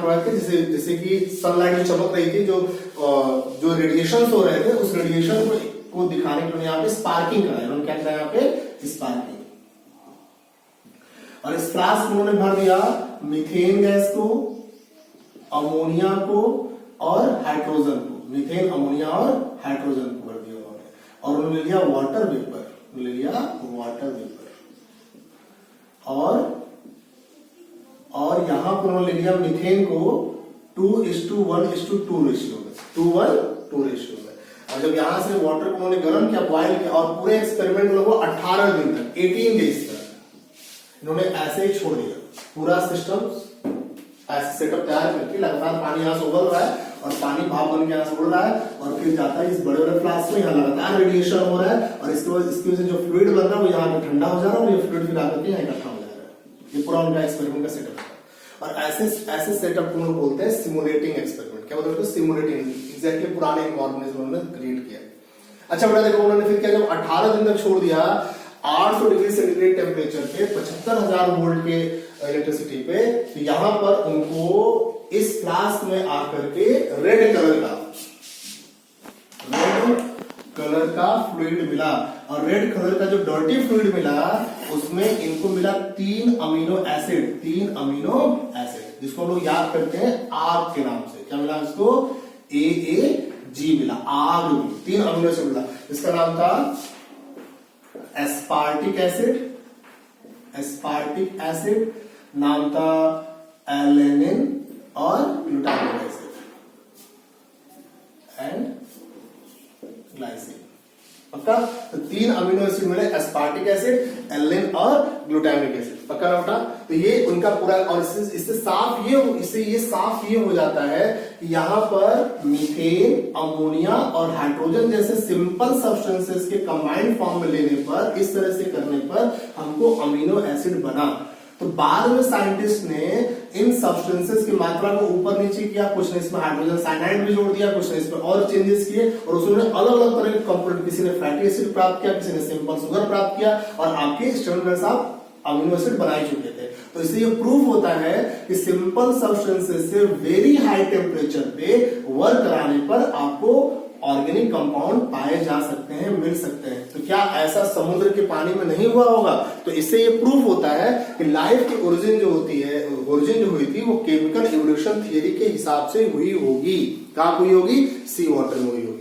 जैसे कि सनलाइट जो चमक रही थी, जो रेडिएशन हो रहे थे, उस रेडिएशन को दिखाने के लिए यहाँ पे स्पार्किंग कराया। उन्होंने क्या कराया यहाँ पे? स्पार्किंग। और इस फ्लास्क में उन्होंने भर दिया मीथेन गैस को, अमोनिया को और हाइड्रोजन को। मीथेन, अमोनिया और हाइड्रोजन को भर दिया उन्होंने। और उन्होंने ले लिया वाटर वेपर, ले लिया वाटर वेपर। और यहां पर उन्होंने ले लिया मीथेन को 2:1:2 रेशियो में, 2:1:2 रेशियो में। और जब यहां से वाटर को उन्होंने गर्म किया, बॉयल किया, और पूरे एक्सपेरिमेंट को 18 दिन तक, 18 डेज तक इन्होंने ऐसे ही छोड़ दिया। पूरा सिस्टम ऐसे सेटअप तैयार करके लगातार पानी यहां से उबल रहा है और पानी भाप बन के यहां से उड़ रहा है और फिर जाता है इस बड़े बड़े फ्लास्क में। यहाँ लगातार रेडिएशन हो रहा है और इसकी वजह से जो फ्लूइड बन रहा है वो यहाँ पे ठंडा हो जा रहा है और ये फ्लूइड फिर आकर के यहाँ इकट्ठा हो जा रहा है। ये पूरा उनका एक्सपेरिमेंट का सेटअप है। और ऐसे सेटअप को बोलते हैं सिमुलेटिंग एक्सपेरिमेंट। क्या बोलते हैं? सिमुलेटिंग। एग्जैक्टली पुराने एक ऑर्गेनिज्म उन्होंने क्रिएट किया। अच्छा बेटा देखो, उन्होंने फिर क्या, जब 18 दिन तक छोड़ दिया 800 डिग्री सेंटीग्रेड टेम्परेचर पे 75,000 वोल्ट के इलेक्ट्रिसिटी पे, तो यहां पर उनको इस फ्लास्क में आकर के रेड कलर का फ्लूइड मिला। और रेड कलर का जो डर्टी फ्लूइड मिला उसमें इनको मिला 3 अमीनो एसिड, जिसको हम लोग याद करते हैं आग के नाम से। क्या मिला इसको? AAG मिला, आग। 3 अमीनो एसिड मिला। इसका नाम था एस्पार्टिक एसिड, नाम था एलेनिन और ग्लूटामिक एसिड एंड ग्लाइसिन। पक्का? तो 3 अमीनो एसिड मिले, एस्पार्टिक एसिड, एलेनिन और ग्लूटामिक एसिड। पक्का ना बेटा? तो ये उनका पूरा, और इससे साफ ये हो जाता है कि यहाँ पर मीथेन, अमोनिया और हाइड्रोजन जैसे सिंपल सब्सटेंसेस के कंबाइंड फॉर्म में लेने पर, इस तरह से करने पर हमको अमीनो एसिड बना। तो बाद में साइंटिस्ट ने इन सब्सटेंसेस की मात्रा को ऊपर नीचे किया, कुछ ने इसमें हाइड्रोजन साइनाइड भी जोड़ दिया, कुछ ने इसमें और चेंजेस किए, और उसमें अलग अलग तरह के कंपोनेंट, किसी ने फैटी एसिड प्राप्त किया, किसी ने सिंपल शुगर प्राप्त किया, और आपके स्टूडेंट साहब अमीनो एसिड बना ही चुके थे। तो इससे ये प्रूफ होता है कि सिंपल सब्सटेंसेस से वेरी हाई टेम्परेचर पे वर्क कराने पर आपको ऑर्गेनिक कंपाउंड पाए जा सकते हैं, मिल सकते हैं। तो क्या ऐसा समुद्र के पानी में नहीं हुआ होगा? तो इससे ये प्रूफ होता है कि लाइफ की ओरिजिन जो हुई थी वो केमिकल इवोल्यूशन थियरी के हिसाब से हुई होगी। कहां हुई होगी? सी वाटर में हुई होगी।